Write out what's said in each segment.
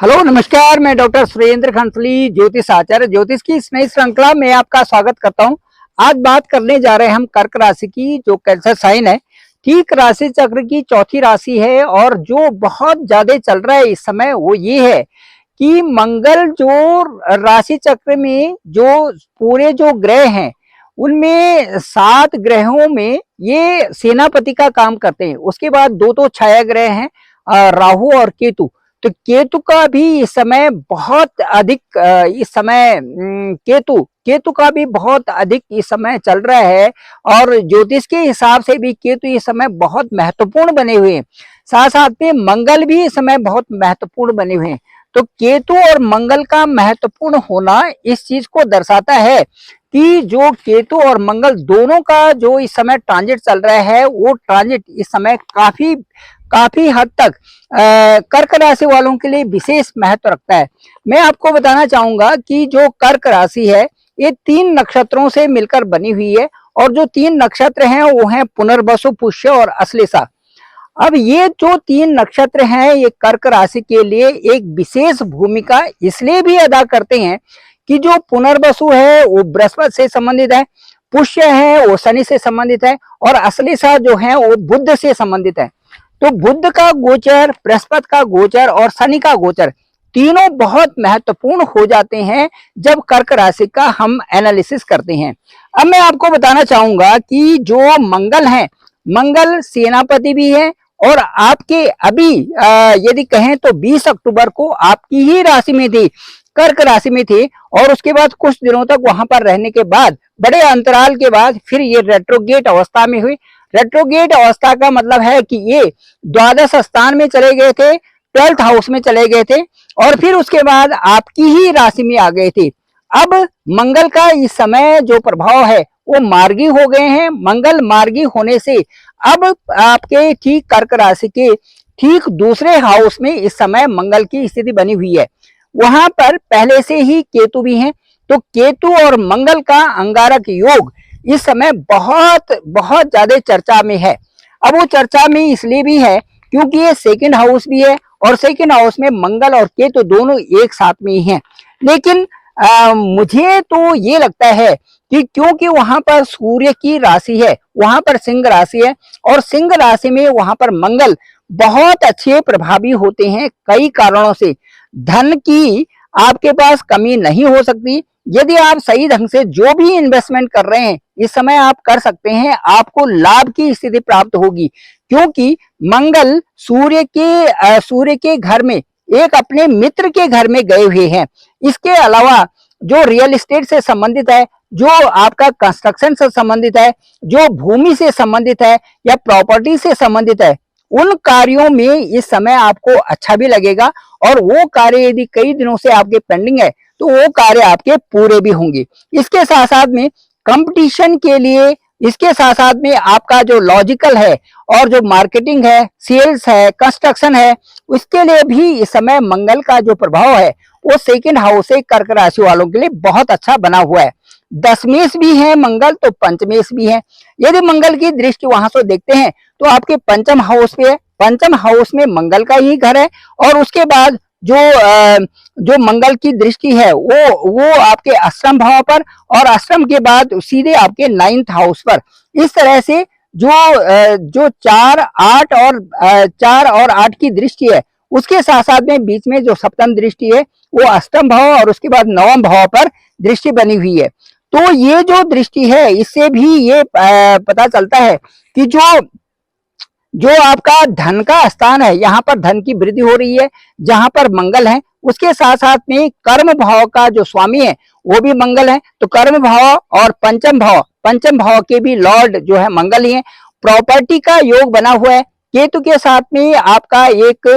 Hello नमस्कार, मैं doctor Surendra खंसली ज्योतिष आचार्य ज्योतिष की इस नई श्रृंखला में आपका स्वागत करता हूं। आज बात करने जा रहे हैं हम कर्क राशि की, जो कैंसर साइन है। ठीक राशि चक्र की चौथी राशि है और जो बहुत ज्यादा चल रहा है इस समय वो ये है कि मंगल जो राशि चक्र में जो पूरे जो ग्रह हैं उनमें 7 ग्रहों में ये सेनापति का काम करते हैं। उसके बाद दो छाया ग्रह हैं, राहु और केतु। तो केतु का भी इस समय बहुत अधिक इस समय केतु केतु का भी बहुत अधिक इस समय चल रहा है और ज्योतिष के हिसाब से भी केतु इस समय बहुत महत्वपूर्ण बने हुए हैं। साथ साथ में मंगल भी इस समय बहुत महत्वपूर्ण बने हुए हैं। तो केतु और मंगल का महत्वपूर्ण होना इस चीज को दर्शाता है कि जो केतु और मंगल दोनों का जो इस समय ट्रांजिट चल रहा है वो ट्रांजिट इस समय काफी हद तक कर्क राशि वालों के लिए विशेष महत्व रखता है। मैं आपको बताना चाहूंगा कि जो कर्क राशि है ये 3 नक्षत्रों से मिलकर बनी हुई है और जो 3 नक्षत्र हैं वो हैं पुनर्वसु, पुष्य और अश्लेषा। अब ये जो 3 नक्षत्र हैं ये कर्क राशि के लिए एक विशेष भूमिका इसलिए भी अदा करते हैं कि जो पुनर्वसु है वो बृहस्पति से संबंधित है, पुष्य है वो शनि से संबंधित है और अश्लेषा जो है वो बुध से संबंधित है। तो बुध का गोचर, बृहस्पति का गोचर और शनि का गोचर तीनों बहुत महत्वपूर्ण हो जाते हैं जब कर्क राशि का हम एनालिसिस करते हैं। अब मैं आपको बताना चाहूंगा कि जो मंगल है, मंगल सेनापति भी है और आपके अभी यदि कहें तो 20 अक्टूबर को आपकी ही राशि में थी, कर्क राशि में थे और उसके बाद कुछ दिनों तक वहां पर रहने के बाद बड़े अंतराल के बाद फिर ये रेट्रोगेट अवस्था में हुई। रेट्रोगेट अवस्था का मतलब है कि ये द्वादश स्थान में चले गए थे, 12th हाउस में चले गए थे और फिर उसके बाद आपकी ही राशि में आ गए थे। अब मंगल का इस समय जो प्रभाव है वो मार्गी हो गए हैं। मंगल मार्गी होने से अब आपके ठीक कर्क राशि के ठीक दूसरे हाउस में इस समय मंगल की स्थिति बनी हुई है। वहां पर पहले से ही केतु भी हैं। तो केतु और मंगल का अंगारक योग इस समय बहुत बहुत ज्यादा चर्चा में है। अब वो चर्चा में इसलिए भी है क्योंकि ये सेकंड हाउस भी है और सेकंड हाउस में मंगल और केतु दोनों एक साथ में ही हैं। लेकिन मुझे तो ये लगता है कि क्योंकि वहां पर सूर्य की राशि है, वहां पर सिंह राशि है और सिंह राशि में वहां पर मंगल बहुत अच्छे प्रभावी होते हैं। कई कारणों से धन की आपके पास कमी नहीं हो सकती। यदि आप सही ढंग से जो भी इन्वेस्टमेंट कर रहे हैं इस समय आप कर सकते हैं, आपको लाभ की स्थिति प्राप्त होगी क्योंकि मंगल सूर्य के घर में एक अपने मित्र के घर में गए हुए हैं। इसके अलावा जो रियल एस्टेट से संबंधित है, जो आपका कंस्ट्रक्शन से संबंधित है, जो भूमि से संबंधित है या प्रॉपर्टी से संबंधित है, उन कार्यों में इस समय आपको अच्छा भी लगेगा और वो कार्य यदि कई दिनों से आपके पेंडिंग है तो वो कार्य आपके पूरे भी होंगे। इसके साथ साथ में कंपटीशन के लिए, इसके साथ साथ में आपका जो लॉजिकल है और जो मार्केटिंग है, सेल्स है, कंस्ट्रक्शन है, उसके लिए भी इस समय मंगल का जो प्रभाव है वो सेकंड हाउस से कर्क राशि वालों के लिए बहुत अच्छा बना हुआ है। दशमेश भी है मंगल तो पंचमेश भी है। यदि मंगल की दृष्टि वहां से देखते हैं तो आपके पंचम हाउस पे है, पंचम हाउस में मंगल का ही घर है और उसके बाद जो मंगल की दृष्टि है वो आपके अष्टम भाव पर और अष्टम के बाद सीधे आपके 9th हाउस पर। इस तरह से जो 4 और 8 की दृष्टि है उसके साथ साथ में बीच में जो सप्तम दृष्टि है वो अष्टम भाव और उसके बाद 9वें भाव पर दृष्टि बनी हुई है। तो ये जो दृष्टि है इससे भी ये पता चलता है कि जो आपका धन का स्थान है यहाँ पर धन की वृद्धि हो रही है जहां पर मंगल है। उसके साथ साथ में कर्म भाव का जो स्वामी है वो भी मंगल है। तो कर्म भाव और पंचम भाव के भी लॉर्ड जो है मंगल ही है। प्रॉपर्टी का योग बना हुआ है। केतु के साथ में आपका एक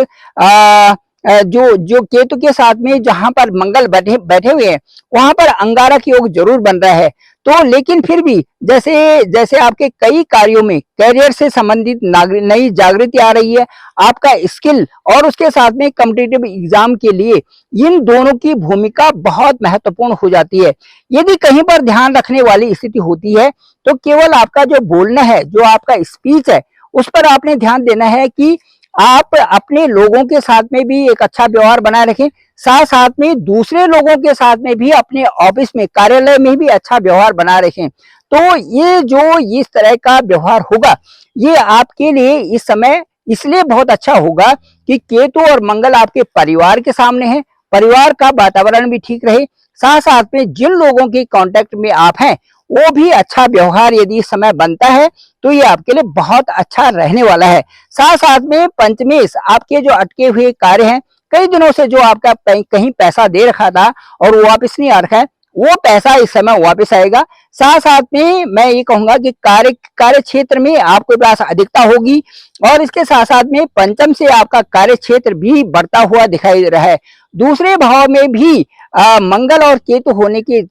जो केतु के साथ में जहां पर मंगल बैठे हुए हैं वहां पर अंगारक योग जरूर बन रहा है। तो लेकिन फिर भी जैसे आपके कई कार्यों में कैरियर से संबंधित नई जागृति आ रही है, आपका स्किल और उसके साथ में कॉम्पिटिटिव एग्जाम के लिए इन दोनों की भूमिका बहुत महत्वपूर्ण हो जाती है। यदि कहीं पर ध्यान रखने वाली स्थिति होती है तो केवल आपका जो बोलना है, जो आपका स्पीच है, उस पर आपने ध्यान देना है कि आप अपने लोगों के साथ में भी एक अच्छा व्यवहार बनाए रखें, साथ साथ में दूसरे लोगों के साथ में भी अपने ऑफिस में, कार्यालय में भी अच्छा व्यवहार बनाए रखें। तो ये जो इस तरह का व्यवहार होगा, ये आपके लिए इस समय इसलिए बहुत अच्छा होगा कि केतु और मंगल आपके परिवार के सामने है, परिवार का वातावरण भी ठीक रहे, साथ साथ में जिन लोगों के कांटेक्ट में आप हैं वो भी अच्छा व्यवहार यदि इस समय बनता है तो ये आपके लिए बहुत अच्छा रहने वाला है। साथ साथ में पंचमेश, आपके जो अटके हुए कार्य हैं, कई दिनों से जो आपका कहीं पैसा दे रखा था और वो वापस नहीं आ रखा है, वो पैसा इस समय वापस आएगा। साथ साथ में मैं ये कहूंगा कि कार्य क्षेत्र में आपके पास अधिकता होगी और इसके साथ साथ में पंचम से आपका कार्य क्षेत्र भी बढ़ता हुआ दिखाई दे रहा है। दूसरे भाव में भी मंगल और केतु होने के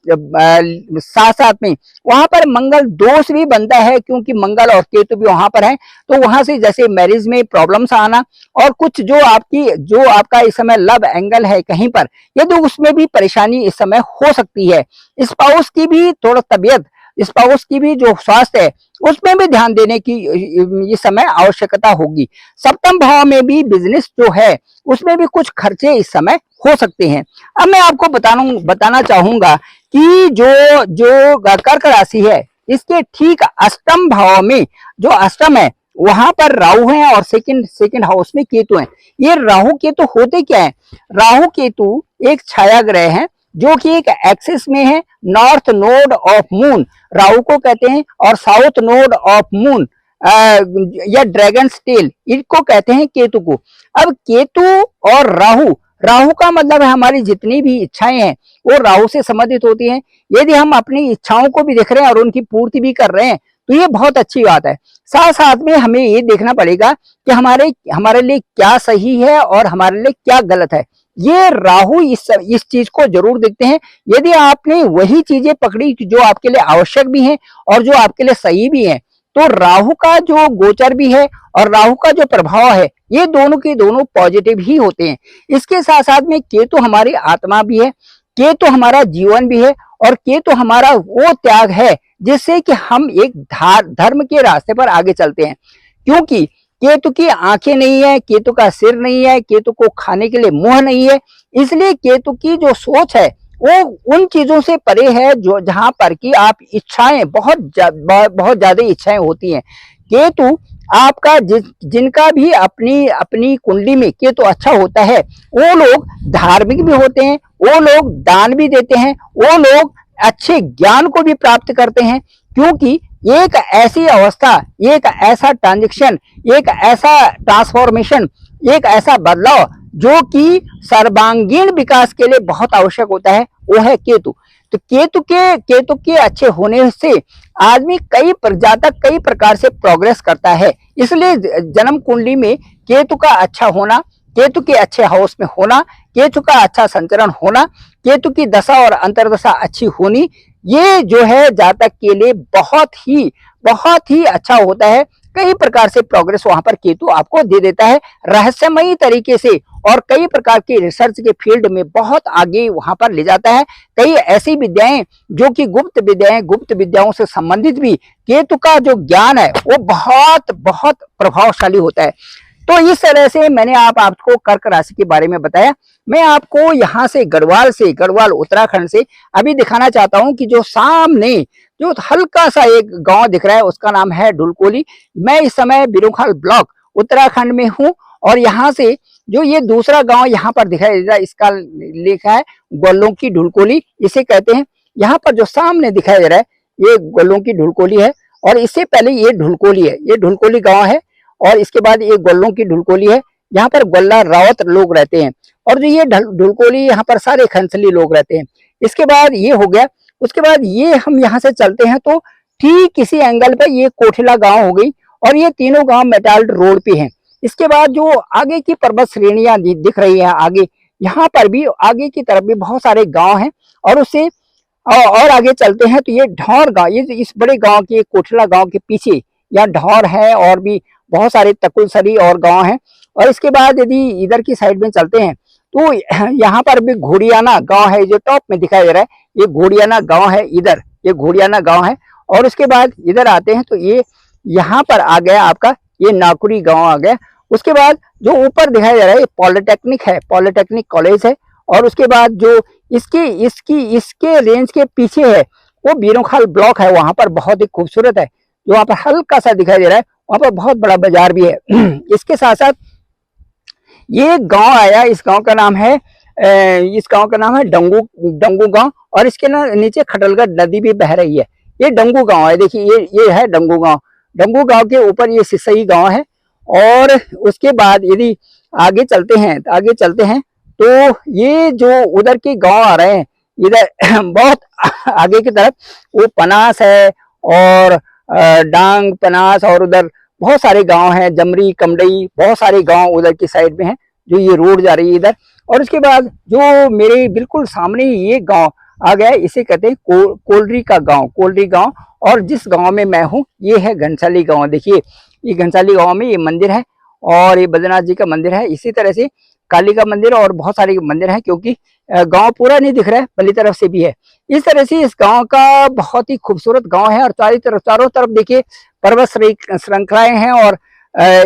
साथ साथ में वहां पर मंगल दोष भी बनता है, क्योंकि मंगल और केतु भी वहां पर है। तो वहां से जैसे मैरिज में प्रॉब्लम्स आना और कुछ जो आपका इस समय लव एंगल है कहीं पर, यदि उसमें भी परेशानी इस समय हो सकती है। स्पाउस की भी थोड़ा तबियत, स्पाउस की भी जो स्वास्थ्य है उसमें भी ध्यान देने की इस समय आवश्यकता होगी। सप्तम भाव में भी बिजनेस जो है उसमें भी कुछ खर्चे इस समय हो सकते हैं। अब मैं आपको बताना चाहूंगा कि जो जो कर्क राशि है इसके ठीक अष्टम भाव में, जो अष्टम है वहां पर राहु है और सेकंड हाउस में केतु है। ये राहु केतु होते क्या है? राहु केतु एक छाया ग्रह है जो कि एक एक्सिस में है, north node of moon Rahu को कहते हैं और साउथ नोड ऑफ मून या ड्रैगन टेल इनको कहते हैं केतु को। अब केतु और राहु, राहु का मतलब है हमारी जितनी भी इच्छाएं हैं वो राहु से संबंधित होती हैं। यदि हम अपनी इच्छाओं को भी देख रहे हैं और उनकी पूर्ति भी कर रहे हैं तो ये बहुत अच्छी बात है। साथ साथ में हमें ये देखना पड़ेगा कि हमारे लिए क्या सही है और हमारे लिए क्या गलत है। ये राहु इस चीज को जरूर देखते हैं। यदि आपने वही चीजें पकड़ी जो आपके लिए आवश्यक भी हैं और जो आपके लिए सही भी हैं, तो राहु का जो गोचर भी है और राहु का जो प्रभाव है ये दोनों के दोनों पॉजिटिव ही होते हैं। इसके साथ साथ में केतु हमारी आत्मा भी है, केतु हमारा जीवन भी है और केतु हमारा वो त्याग है जिससे कि हम एक धर्म के रास्ते पर आगे चलते हैं। क्योंकि केतु की आंखें नहीं है, केतु का सिर नहीं है, केतु को खाने के लिए मुंह नहीं है, इसलिए केतु की जो सोच है वो उन चीजों से परे है जो जहां पर कि आप इच्छाएं बहुत ज्यादा इच्छाएं होती हैं। केतु आपका जिनका भी अपनी अपनी कुंडली में केतु अच्छा होता है वो लोग धार्मिक भी होते हैं, वो लोग दान भी देते हैं, वो लोग अच्छे ज्ञान को भी प्राप्त करते हैं। क्योंकि एक ऐसी अवस्था, एक ऐसा ट्रांजिशन, एक ऐसा ट्रांसफॉर्मेशन, एक ऐसा बदलाव जो कि सर्वांगीण विकास के लिए बहुत आवश्यक होता है, वो है केतु। तो केतु के अच्छे होने से आदमी जातक कई प्रकार से प्रोग्रेस करता है। इसलिए जन्म कुंडली में केतु का अच्छा होना, केतु के अच्छे हाउस में होना, केतु का अच्छा संचरण होना, केतु की दशा और अंतर्दशा अच्छी होनी, ये जो है जातक के लिए बहुत ही अच्छा होता है। कई प्रकार से प्रोग्रेस वहां पर केतु आपको दे देता है रहस्यमयी तरीके से, और कई प्रकार की रिसर्च के फील्ड में बहुत आगे वहां पर ले जाता है। कई ऐसी विद्याएं जो कि गुप्त विद्याओं से संबंधित भी केतु का जो ज्ञान है वो बहुत प्रभावशाली होता है। तो इस तरह से मैंने आपको कर्क राशि के बारे में बताया। मैं आपको यहाँ से गढ़वाल उत्तराखंड से अभी दिखाना चाहता हूँ कि जो सामने जो हल्का सा एक गांव दिख रहा है उसका नाम है ढुलकोली। मैं इस समय बिरुखाल ब्लॉक उत्तराखंड में हूँ और यहाँ से जो ये दूसरा गांव यहाँ पर दिखाई दे रहा है इसका लिखा है गोलों की ढुलकोली, इसे कहते हैं। यहाँ पर जो सामने दिखाई दे रहा है ये गोलों की ढुलकोली है और इससे पहले ये ढुलकोली है, ये ढुलकोली गाँव है और इसके बाद ये गोल्लों की ढुलकोली है। यहाँ पर गोल्ला रावत लोग रहते हैं और जो ये ढुलकोली यहाँ पर सारे खंसली लोग रहते हैं। इसके बाद ये हो गया, उसके बाद ये हम यहाँ से चलते हैं तो ठीक इसी एंगल पर ये कोठिला गांव हो गई और ये तीनों गांव मेटाल्ड रोड पे हैं। इसके बाद जो आगे की पर्वत श्रेणियां दिख रही है आगे, यहाँ पर भी आगे की तरफ भी बहुत सारे गांव हैं और उससे और आगे चलते हैं तो ये ढौर गांव, ये इस बड़े गांव के कोठिला गांव के पीछे यहाँ ढौर है और भी बहुत सारे तकुलसरी और गांव हैं। और इसके बाद यदि इधर की साइड में चलते हैं तो यहाँ पर भी घोड़ियाना गांव है, जो टॉप में दिखाई दे रहा है ये घोड़ियाना गांव है, इधर ये घोड़ियाना गांव है। और उसके बाद इधर आते हैं तो ये यहाँ पर आ गया आपका ये नाकुरी गांव आ गया। उसके बाद जो ऊपर दिखाई दे रहा है ये पॉलिटेक्निक है, पॉलिटेक्निक कॉलेज है। और उसके बाद जो इसके रेंज के पीछे है वो बीरोखाल ब्लॉक है, वहां पर बहुत ही खूबसूरत है। जो वहां पर हल्का सा दिखाई दे रहा है वहां पर बहुत बड़ा बाजार भी है। इसके साथ साथ ये गांव आया, इस गांव का नाम है डंगू डंगू गांव। और इसके ना नीचे खटलगढ़ नदी भी बह रही है। ये डंगू गांव है, देखिए ये है डंगू गांव। डंगू गांव के ऊपर ये सिसई गांव है। और उसके बाद यदि आगे चलते हैं तो ये जो उधर के गांव आ रहे हैं इधर बहुत आगे की तरफ वो पनास है और डांग पनास, और उधर बहुत सारे गांव हैं, जमरी कमडई, बहुत सारे गांव उधर की साइड में हैं जो ये रोड जा रही है इधर। और उसके बाद जो मेरे बिल्कुल सामने ये गांव आ गया है, इसे कहते हैं कोलरी का गांव, कोलरी गांव। और जिस गांव में मैं हूँ ये है घनसाली गांव। देखिए ये घनसाली गांव में ये मंदिर है और ये बद्रीनाथ जी का मंदिर है। इसी तरह से काली का मंदिर और बहुत सारे मंदिर हैं, क्योंकि गांव पूरा नहीं दिख रहा है, पल्ली तरफ से भी है। इस तरह से इस गांव का बहुत ही खूबसूरत गांव है। और चारों तरफ देखिए पर्वत श्रृंखलाएं हैं और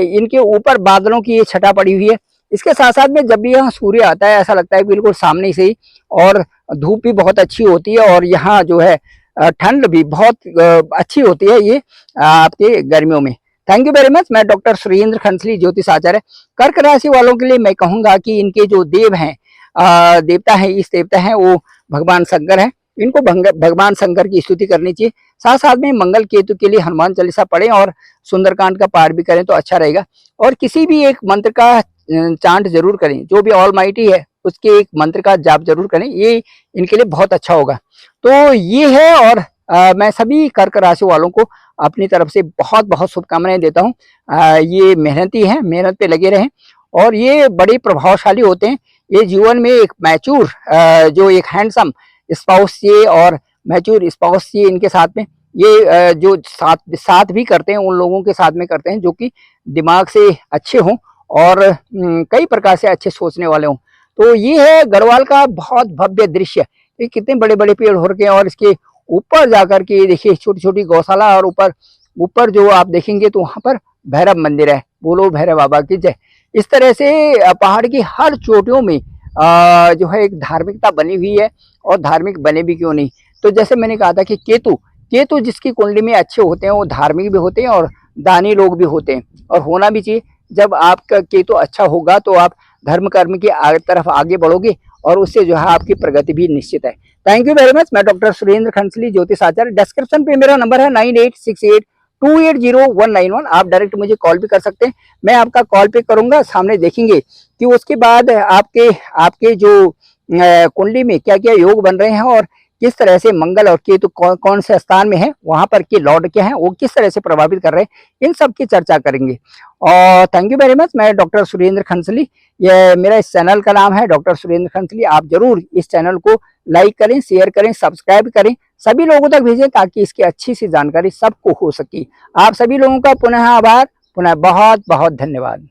इनके ऊपर बादलों की ये छटा पड़ी हुई है। इसके साथ साथ में जब भी यहाँ सूर्य आता है ऐसा लगता है बिल्कुल सामने से ही, और धूप भी बहुत अच्छी होती है। और यहाँ जो है ठंड भी बहुत अच्छी होती है ये आपके गर्मियों में। Thank you very much. मैं डॉक्टर सुरेंद्र खंसली, ज्योतिष आचार्य। कर्क राशि वालों के लिए मैं कहूंगा कि इनके जो देव हैं देवता हैं, इस देवता हैं वो भगवान शंकर है। इनको भगवान शंकर की स्तुति करनी चाहिए। साथ साथ में मंगल केतु के लिए हनुमान चालीसा पढ़ें और सुंदरकांड का पाठ भी करें तो अच्छा रहेगा। और किसी भी एक मंत्र का चांट जरूर करें, जो भी ऑल माइटी है उसके एक मंत्र का जाप जरूर करें, ये इनके लिए बहुत अच्छा होगा। तो ये है। और मैं सभी कर्क राशि वालों को अपनी तरफ से बहुत बहुत शुभकामनाएं देता हूँ। ये मेहनती हैं, मेहनत पे लगे रहें और ये बड़े प्रभावशाली होते हैं। ये जीवन में एक मैच्योर जो एक हैंडसम स्पाउस चाहिए और मैच्योर स्पाउस चाहिए इनके साथ में। ये जो साथ भी करते हैं उन लोगों के साथ में करते हैं जो कि दिमाग से अच्छे हों और कई प्रकार से अच्छे सोचने वाले हों। तो ये है गढ़वाल का बहुत भव्य दृश्य। ये कितने बड़े बड़े पेड़ हो रखे हैं और इसके ऊपर जाकर के देखिए छोटी छोटी गौशाला, और ऊपर जो आप देखेंगे तो वहां पर भैरव मंदिर है। बोलो भैरव बाबा की जय। इस तरह से पहाड़ की हर चोटियों में जो है एक धार्मिकता बनी हुई है, और धार्मिक बने भी क्यों नहीं। तो जैसे मैंने कहा था कि केतु जिसकी कुंडली में अच्छे होते हैं वो धार्मिक भी होते हैं और दानी लोग भी होते हैं, और होना भी चाहिए। जब आपका केतु अच्छा होगा तो आप धर्म कर्म की तरफ आगे बढ़ोगे और उससे जो है आपकी प्रगति भी निश्चित है। Thank you very much. मैं डॉक्टर सुरेंद्र खंसली, ज्योतिष आचार्य। डिस्क्रिप्शन पे मेरा नंबर है 9868280191। आप डायरेक्ट मुझे कॉल भी कर सकते हैं, मैं आपका कॉल पे करूंगा, सामने देखेंगे कि उसके बाद आपके जो कुंडली में क्या क्या योग बन रहे हैं और किस तरह से मंगल और केतु कौन से स्थान में है, वहां पर के लॉर्ड क्या है, वो किस तरह से प्रभावित कर रहे हैं, इन सब की चर्चा करेंगे। और थैंक यू वेरी मच। मैं डॉक्टर सुरेंद्र खंसली, ये मेरा इस चैनल का नाम है डॉक्टर सुरेंद्र खंसली। आप जरूर इस चैनल को लाइक करें, शेयर करें, सब्सक्राइब करें, सभी लोगों तक भेजें ताकि इसकी अच्छी सी जानकारी सबको हो सके। आप सभी लोगों का पुनः आभार, पुनः बहुत बहुत धन्यवाद।